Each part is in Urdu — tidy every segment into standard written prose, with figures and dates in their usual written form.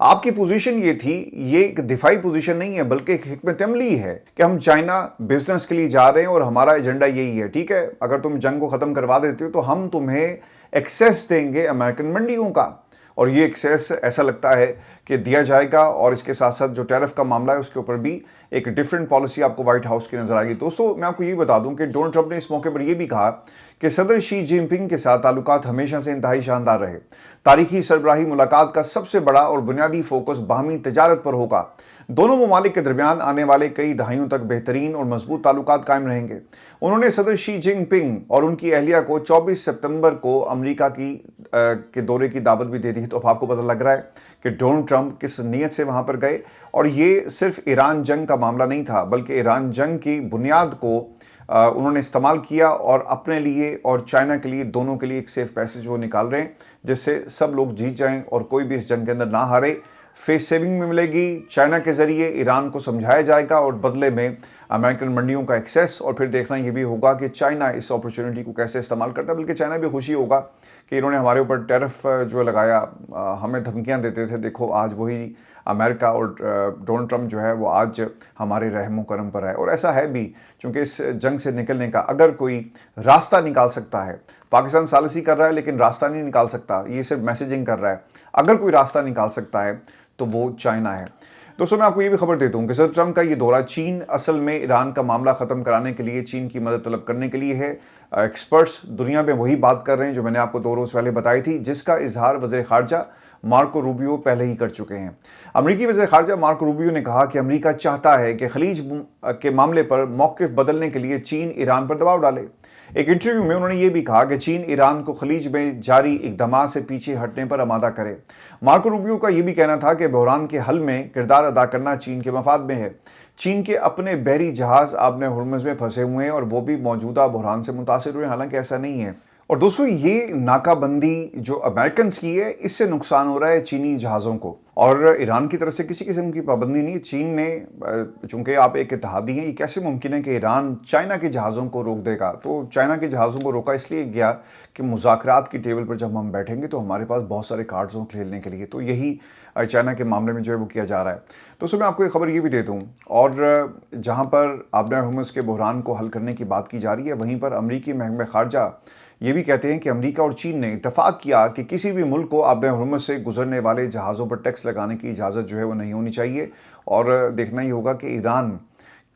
آپ کی پوزیشن یہ تھی، یہ ایک دفاعی پوزیشن نہیں ہے بلکہ ایک حکمت عملی ہے کہ ہم چائنا بزنس کے لیے جا رہے ہیں اور ہمارا ایجنڈا یہی ہے، ٹھیک ہے، اگر تم جنگ کو ختم کروا دیتے ہو تو ہم تمہیں ایکسیس دیں گے امریکن منڈیوں کا، اور یہ ایکسیس ایسا لگتا ہے کہ دیا جائے گا، اور اس کے ساتھ ساتھ جو ٹیرف کا معاملہ ہے اس کے اوپر بھی ایک ڈیفرنٹ پالیسی آپ کو وائٹ ہاؤس کی نظر آئے گی۔ دوستو میں آپ کو یہ بتا دوں کہ ڈونلڈ ٹرمپ نے اس موقع پر یہ بھی کہا کہ صدر شی جن پنگ کے ساتھ تعلقات ہمیشہ سے انتہائی شاندار رہے، تاریخی سربراہی ملاقات کا سب سے بڑا اور بنیادی فوکس باہمی تجارت پر ہوگا، دونوں ممالک کے درمیان آنے والے کئی دہائیوں تک بہترین اور مضبوط تعلقات قائم رہیں گے۔ انہوں نے صدر شی جن پنگ اور ان کی اہلیہ کو 24 سپتمبر کو امریکہ کے دورے کی دعوت بھی دے دی ہے، تو اب آپ کو پتہ لگ رہا ہے کہ ڈونلڈ ٹرمپ کس نیت سے وہاں پر گئے، اور یہ صرف ایران جنگ کا معاملہ نہیں تھا بلکہ ایران جنگ کی بنیاد کو انہوں نے استعمال کیا اور اپنے لیے اور چائنا کے لیے، دونوں کے لیے ایک سیف پیسج وہ نکال رہے ہیں جس سے سب لوگ جیت جائیں اور کوئی بھی اس جنگ کے اندر نہ ہارے۔ فیس سیونگ میں ملے گی چائنا کے ذریعے، ایران کو سمجھایا جائے گا اور بدلے میں امریکن منڈیوں کا ایکسیس، اور پھر دیکھنا یہ بھی ہوگا کہ چائنا اس اپورچونٹی کو کیسے استعمال کرتا ہے، بلکہ چائنا بھی خوشی ہوگا کہ انہوں نے ہمارے اوپر ٹیرف جو لگایا، ہمیں دھمکیاں دیتے تھے، دیکھو آج وہی امریکہ اور ڈونلڈ ٹرمپ جو ہے وہ آج ہمارے رحم و کرم پر ہے۔ اور ایسا ہے بھی، چونکہ اس جنگ سے نکلنے کا اگر کوئی راستہ نکال سکتا ہے، پاکستان ثالثی کر رہا ہے لیکن راستہ نہیں نکال سکتا، یہ صرف میسیجنگ کر رہا ہے، اگر کوئی راستہ نکال سکتا ہے تو وہ چائنا ہے۔ دوستوں میں آپ کو یہ بھی خبر دیتا ہوں کہ صدر ٹرمپ کا یہ دورہ چین اصل میں ایران کا معاملہ ختم کرانے کے لیے چین کی مدد طلب کرنے کے لیے ہے۔ ایکسپرٹس دنیا میں وہی بات کر رہے ہیں جو میں نے آپ کو 2 روز پہلے بتائی تھی، جس کا اظہار وزیر خارجہ مارکو روبیو پہلے ہی کر چکے ہیں۔ امریکی وزیر خارجہ مارکو روبیو نے کہا کہ امریکہ چاہتا ہے کہ خلیج کے معاملے پر موقف بدلنے کے لیے چین ایران پر دباؤ ڈالے۔ ایک انٹرویو میں انہوں نے یہ بھی کہا کہ چین ایران کو خلیج میں جاری اقدامات سے پیچھے ہٹنے پر آمادہ کرے۔ مارکو روبیو کا یہ بھی کہنا تھا کہ بحران کے حل میں کردار ادا کرنا چین کے مفاد میں ہے۔ چین کے اپنے بحری جہاز آبِ ہرمز میں پھنسے ہوئے ہیں اور وہ بھی موجودہ بحران سے متاثر ہوئے، حالانکہ ایسا نہیں ہے۔ اور دوستو یہ ناکہ بندی جو امریکنز کی ہے، اس سے نقصان ہو رہا ہے چینی جہازوں کو، اور ایران کی طرف سے کسی قسم کی پابندی نہیں ہے۔ چین نے، چونکہ آپ ایک اتحادی ہیں، یہ کیسے ممکن ہے کہ ایران چائنا کے جہازوں کو روک دے گا؟ تو چائنا کے جہازوں کو روکا اس لیے گیا کہ مذاکرات کی ٹیبل پر جب ہم بیٹھیں گے تو ہمارے پاس بہت سارے کارڈز ہوں کھیلنے کے لیے، تو یہی چائنا کے معاملے میں جو ہے وہ کیا جا رہا ہے۔ تو اس میں آپ کو ایک خبر یہ بھی دے دوں، اور جہاں پر آبِ ہرمز کے بحران کو حل کرنے کی بات کی جا رہی ہے، وہیں پر امریکی محکمہ خارجہ یہ بھی کہتے ہیں کہ امریکہ اور چین نے اتفاق کیا کہ کسی بھی ملک کو آبِ ہرمز سے گزرنے والے جہازوں پر ٹیکس لگانے کی اجازت جو ہے وہ نہیں ہونی چاہیے، اور دیکھنا ہی ہوگا کہ ایران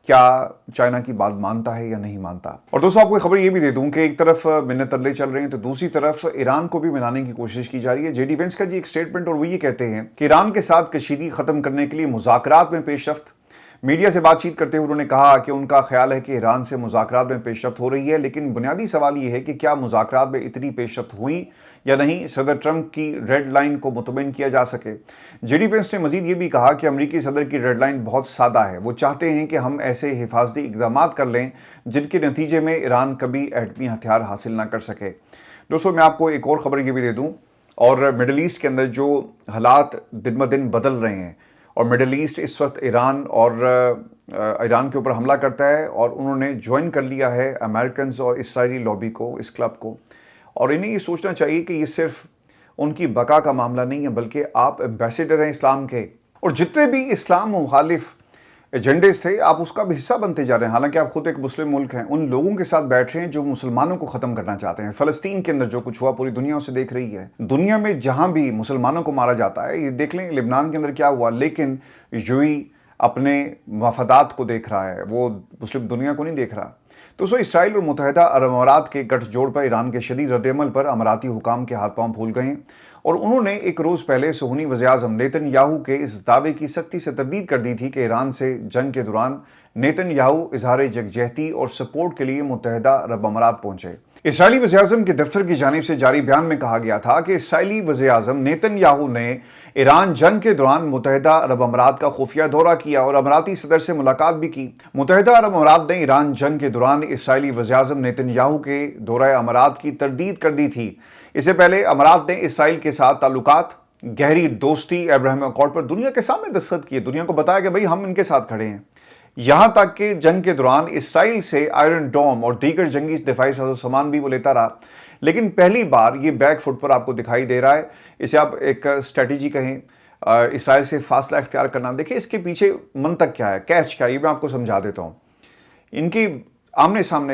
کیا چائنا کی بات مانتا ہے یا نہیں مانتا۔ اور دوستوں آپ کو خبر یہ بھی دے دوں کہ ایک طرف منت ترلے چل رہے ہیں تو دوسری طرف ایران کو بھی منانے کی کوشش کی جا رہی ہے۔ جے ڈی وینس کا ایک سٹیٹمنٹ، اور وہ یہ کہتے ہیں کہ ایران کے ساتھ کشیدگی ختم کرنے کے لیے مذاکرات میں پیش رفت۔ میڈیا سے بات چیت کرتے ہوئے انہوں نے کہا کہ ان کا خیال ہے کہ ایران سے مذاکرات میں پیش رفت ہو رہی ہے، لیکن بنیادی سوال یہ ہے کہ کیا مذاکرات میں اتنی پیش رفت ہوئی یا نہیں، صدر ٹرمپ کی ریڈ لائن کو مطمئن کیا جا سکے۔ جے ڈی وینس نے مزید یہ بھی کہا کہ امریکی صدر کی ریڈ لائن بہت سادہ ہے، وہ چاہتے ہیں کہ ہم ایسے حفاظتی اقدامات کر لیں جن کے نتیجے میں ایران کبھی ایٹمی ہتھیار حاصل نہ کر سکے۔ دوستوں میں آپ کو ایک اور خبر یہ بھی دے دوں، اور مڈل ایسٹ کے اندر جو حالات دن بہ دن بدل رہے ہیں، اور مڈل ایسٹ اس وقت ایران کے اوپر حملہ کرتا ہے، اور انہوں نے جوائن کر لیا ہے امریکنز اور اسرائیلی لابی کو، اس کلب کو، اور انہیں یہ سوچنا چاہیے کہ یہ صرف ان کی بقا کا معاملہ نہیں ہے بلکہ آپ ایمبیسیڈر ہیں اسلام کے، اور جتنے بھی اسلام مخالف ایجنڈیز تھے آپ اس کا بھی حصہ بنتے جا رہے ہیں، حالانکہ آپ خود ایک مسلم ملک ہیں، ان لوگوں کے ساتھ بیٹھ رہے ہیں جو مسلمانوں کو ختم کرنا چاہتے ہیں۔ فلسطین کے اندر جو کچھ ہوا پوری دنیا اسے دیکھ رہی ہے، دنیا میں جہاں بھی مسلمانوں کو مارا جاتا ہے، یہ دیکھ لیں لبنان کے اندر کیا ہوا، لیکن یوئی اپنے مفادات کو دیکھ رہا ہے، وہ مسلم دنیا کو نہیں دیکھ رہا۔ تو اسرائیل اور متحدہ عرب امارات کے گٹھ جوڑ پر ایران کے شدید رد عمل پر اماراتی حکام کے ہاتھ پاؤں پھول گئے ہیں، اور انہوں نے ایک روز پہلے صہیونی وزیر اعظم نیتن یاہو کے اس دعوے کی سختی سے تردید کر دی تھی کہ ایران سے جنگ کے دوران نیتن یاہو اظہار یکجہتی اور سپورٹ کے لیے متحدہ عرب امارات پہنچے۔ اسرائیلی وزیر اعظم کے دفتر کی جانب سے جاری بیان میں کہا گیا تھا کہ اسرائیلی وزیر اعظم نیتن یاہو نے ایران جنگ کے دوران متحدہ عرب امارات کا خفیہ دورہ کیا اور اماراتی صدر سے ملاقات بھی کی۔ متحدہ عرب امارات نے ایران جنگ کے دوران اسرائیلی وزیر اعظم نیتن یاہو کے دورہ امارات کی تردید کر دی تھی۔ اس سے پہلے امارات نے اسرائیل کے ساتھ تعلقات، گہری دوستی، ابراہیم اکارڈ پر دنیا کے سامنے دستخط کیے، دنیا کو بتایا کہ بھئی ہم ان کے ساتھ کھڑے ہیں، یہاں تک کہ جنگ کے دوران اسرائیل سے آئرن ڈوم اور دیگر جنگی دفاعی سامان بھی وہ لیتا رہا، لیکن پہلی بار یہ بیک فٹ پر آپ کو دکھائی دے رہا ہے، اسے آپ ایک اسٹریٹجی کہیں، اسرائیل سے فاصلہ اختیار کرنا. دیکھیں اس کے پیچھے منطق کیا ہے, کیچ کیا ہے, یہ میں آپ کو سمجھا دیتا ہوں. ان کی آمنے سامنے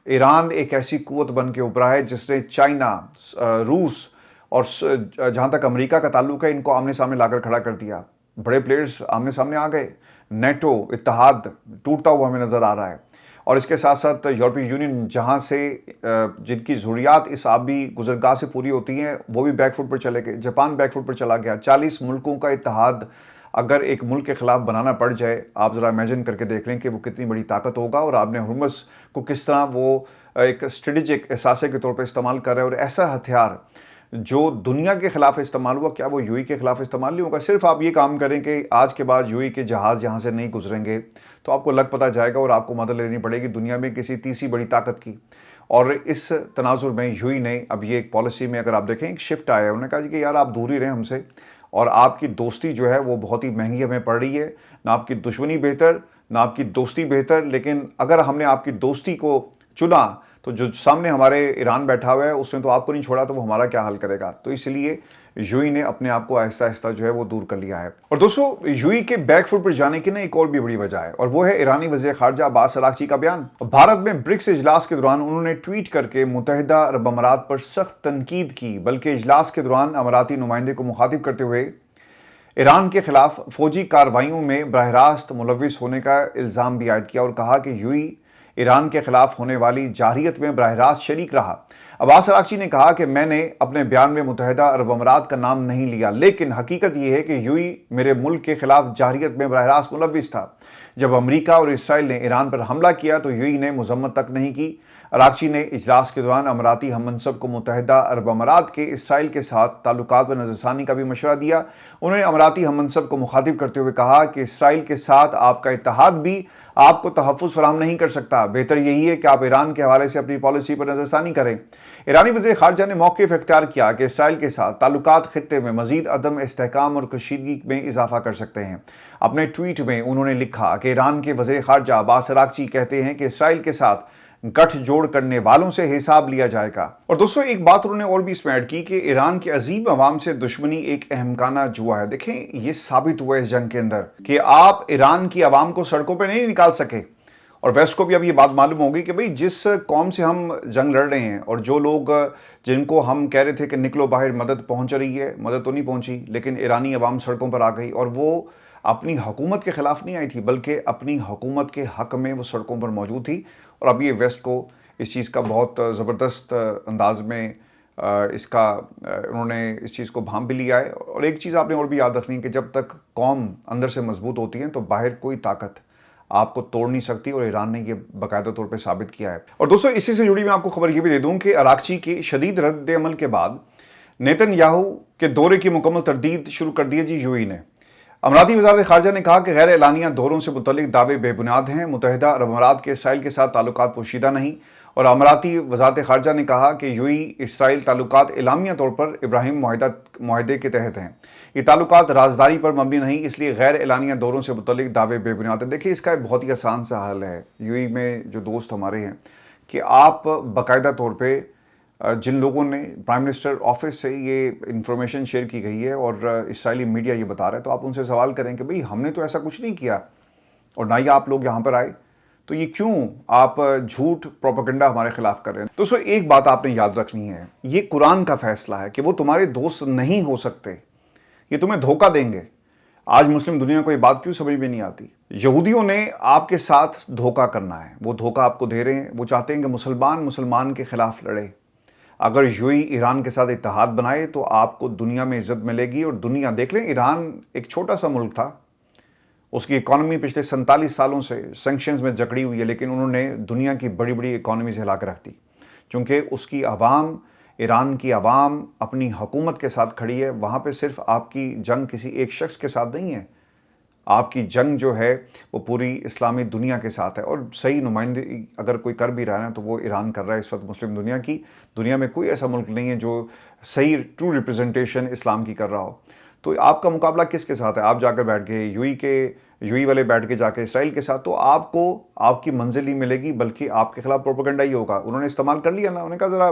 ایران ایک ایسی قوت بن کے ابھرا ہے جس نے چائنا, روس اور جہاں تک امریکہ کا تعلق ہے ان کو آمنے سامنے لا کر کھڑا کر دیا. بڑے پلیئرز آمنے سامنے آ گئے. نیٹو اتحاد ٹوٹتا ہوا ہمیں نظر آ رہا ہے. اور اس کے ساتھ ساتھ یورپی یونین جہاں سے جن کی ضروریات اس آبی گزرگاہ سے پوری ہوتی ہیں وہ بھی بیک فٹ پر چلے گئے. جاپان بیک فٹ پر چلا گیا. 40 ملکوں کا اتحاد اگر ایک ملک کے خلاف بنانا پڑ جائے, آپ ذرا امیجن کر کے دیکھ لیں کہ وہ کتنی بڑی طاقت ہوگا. اور آپ نے ہرمز کو کس طرح وہ ایک اسٹریٹجک اثاثے کے طور پہ استعمال کر رہے ہیں, اور ایسا ہتھیار جو دنیا کے خلاف استعمال ہوا کیا وہ یو ای کے خلاف استعمال نہیں ہوگا. صرف آپ یہ کام کریں کہ آج کے بعد یو ای کے جہاز یہاں سے نہیں گزریں گے تو آپ کو لگ پتہ جائے گا اور آپ کو مدد لینی پڑے گی دنیا میں کسی تیسری بڑی طاقت کی. اور اس تناظر میں یو ای نے اب یہ ایک پالیسی میں اگر آپ دیکھیں ایک شفٹ آیا ہے. انہوں نے کہا کہ یار آپ دور ہی رہیں ہم سے, اور آپ کی دوستی جو ہے وہ بہت ہی مہنگی ہمیں پڑ رہی ہے. نہ آپ کی دشمنی بہتر نہ آپ کی دوستی بہتر, لیکن اگر ہم نے آپ کی دوستی کو چنا تو جو سامنے ہمارے ایران بیٹھا ہوا ہے اس نے تو آپ کو نہیں چھوڑا, تو وہ ہمارا کیا حل کرے گا. تو اس لیے یو ای نے اپنے آپ کو آہستہ آہستہ جو ہے وہ دور کر لیا ہے. اور دوستو یو ای کے بیک فٹ پر جانے کی نا ایک اور بھی بڑی وجہ ہے, اور وہ ہے ایرانی وزیر خارجہ عباس اراغچی کا بیان. بھارت میں برکس اجلاس کے دوران انہوں نے ٹویٹ کر کے متحدہ عرب امارات پر سخت تنقید کی, بلکہ اجلاس کے دوران اماراتی نمائندے کو مخاطب کرتے ہوئے ایران کے خلاف فوجی کارروائیوں میں براہ راست ملوث ہونے کا الزام بھی عائد کیا, اور کہا کہ یو ای ایران کے خلاف ہونے والی جارحیت میں براہ راست شریک رہا. عباس اراغچی نے کہا کہ میں نے اپنے بیان میں متحدہ عرب امارات کا نام نہیں لیا, لیکن حقیقت یہ ہے کہ یو ای میرے ملک کے خلاف جارحیت میں براہ راست ملوث تھا. جب امریکہ اور اسرائیل نے ایران پر حملہ کیا تو یو ای نے مذمت تک نہیں کی. اراغچی نے اجلاس کے دوران اماراتی ہم منصب کو متحدہ عرب امارات کے اسرائیل کے ساتھ تعلقات پر نظرثانی کا بھی مشورہ دیا. انہوں نے اماراتی ہم منصب کو مخاطب کرتے ہوئے کہا کہ اسرائیل کے ساتھ آپ کا اتحاد بھی آپ کو تحفظ فراہم نہیں کر سکتا. بہتر یہی ہے کہ آپ ایران کے حوالے سے اپنی پالیسی پر نظرثانی کریں. ایرانی وزیر خارجہ نے موقف اختیار کیا کہ اسرائیل کے ساتھ تعلقات خطے میں مزید عدم استحکام اور کشیدگی میں اضافہ کر سکتے ہیں. اپنے ٹویٹ میں انہوں نے لکھا کہ ایران کے وزیر خارجہ عباس اراغچی کہتے ہیں کہ اسرائیل کے ساتھ گٹھ جوڑ کرنے والوں سے حساب لیا جائے گا. اور دوستو ایک بات انہوں نے اور بھی اس میں ایڈ کی کہ ایران کے عظیم عوام سے دشمنی ایک احمقانہ جوا ہے. دیکھیں یہ ثابت ہوا ہے اس جنگ کے اندر کہ آپ ایران کی عوام کو سڑکوں پہ نہیں نکال سکے, اور ویسٹ کو بھی اب یہ بات معلوم ہوگی کہ بھئی جس قوم سے ہم جنگ لڑ رہے ہیں اور جو لوگ جن کو ہم کہہ رہے تھے کہ نکلو باہر مدد پہنچ رہی ہے, مدد تو نہیں پہنچی, لیکن ایرانی عوام سڑکوں پر آ گئی. اور وہ اپنی حکومت کے خلاف نہیں آئی تھی بلکہ اپنی حکومت کے حق میں وہ سڑکوں پر موجود تھی. اور اب یہ ویسٹ کو اس چیز کا بہت زبردست انداز میں اس کا انہوں نے اس چیز کو بھانپ بھی لیا ہے. اور ایک چیز آپ نے اور بھی یاد رکھنی ہے کہ جب تک قوم اندر سے مضبوط ہوتی ہے تو باہر کوئی طاقت آپ کو توڑ نہیں سکتی, اور ایران نے یہ باقاعدہ طور پہ ثابت کیا ہے. اور دوستو اسی سے جڑی میں آپ کو خبر یہ بھی دے دوں کہ اراغچی کے شدید رد عمل کے بعد نیتن یاہو کے دورے کی مکمل تردید شروع کر دی ہے یو ای نے. اماراتی وزارت خارجہ نے کہا کہ غیر اعلانیہ دوروں سے متعلق دعوے بے بنیاد ہیں. متحدہ عرب امارات کے اسرائیل کے ساتھ تعلقات پوشیدہ نہیں. اور اماراتی وزارت خارجہ نے کہا کہ یو ای اسرائیل تعلقات اعلامیہ طور پر ابراہیم معاہدے کے تحت ہیں. یہ تعلقات رازداری پر مبنی نہیں, اس لیے غیر اعلانیہ دوروں سے متعلق دعوے بے بنیاد ہیں. دیکھیں اس کا ایک بہت ہی آسان سا حل ہے یو ای میں جو دوست ہمارے ہیں کہ آپ باقاعدہ طور پہ جن لوگوں نے پرائم منسٹر آفس سے یہ انفارمیشن شیئر کی گئی ہے اور اسرائیلی میڈیا یہ بتا رہا ہے, تو آپ ان سے سوال کریں کہ بھئی ہم نے تو ایسا کچھ نہیں کیا اور نہ ہی آپ لوگ یہاں پر آئے, تو یہ کیوں آپ جھوٹ پروپیگنڈا ہمارے خلاف کر رہے ہیں. دوستو ایک بات آپ نے یاد رکھنی ہے, یہ قرآن کا فیصلہ ہے کہ وہ تمہارے دوست نہیں ہو سکتے, یہ تمہیں دھوکہ دیں گے. آج مسلم دنیا کو یہ بات کیوں سمجھ میں نہیں آتی؟ یہودیوں نے آپ کے ساتھ دھوکہ کرنا ہے, وہ دھوکہ آپ کو دے رہے ہیں. وہ چاہتے ہیں کہ مسلمان کے خلاف لڑے. اگر یو ای ایران کے ساتھ اتحاد بنائے تو آپ کو دنیا میں عزت ملے گی. اور دنیا دیکھ لیں, ایران ایک چھوٹا سا ملک تھا, اس کی اکانومی پچھلے 47 سالوں سے سینکشنز میں جکڑی ہوئی ہے, لیکن انہوں نے دنیا کی بڑی بڑی اکانومیز ہلا کے رکھ دی کیونکہ اس کی عوام, ایران کی عوام اپنی حکومت کے ساتھ کھڑی ہے. وہاں پہ صرف آپ کی جنگ کسی ایک شخص کے ساتھ نہیں ہے, آپ کی جنگ جو ہے وہ پوری اسلامی دنیا کے ساتھ ہے. اور صحیح نمائندگی اگر کوئی کر بھی رہا ہے تو وہ ایران کر رہا ہے اس وقت مسلم دنیا کی. دنیا میں کوئی ایسا ملک نہیں ہے جو صحیح ٹرو ریپرزنٹیشن اسلام کی کر رہا ہو. تو آپ کا مقابلہ کس کے ساتھ ہے؟ آپ جا کر بیٹھ گئے یو ای والے بیٹھ کے جا کے اسرائیل کے ساتھ, تو آپ کو آپ کی منزل ہی ملے گی, بلکہ آپ کے خلاف پروپیگنڈا ہی ہوگا. انہوں نے استعمال کر لیا نا, انہوں نے کہا ذرا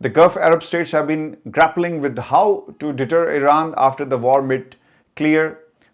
the Gulf Arab states have been grappling with how to deter Iran after the war made clear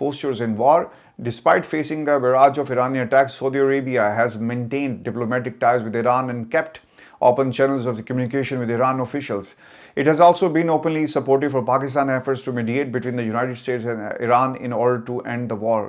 postures in war। Despite facing a barrage of Iranian attacks, Saudi Arabia has maintained diplomatic ties with Iran and kept open channels of communication with Iran officials। It has also been openly supportive for Pakistan efforts to mediate between the United States and Iran in order to end the war।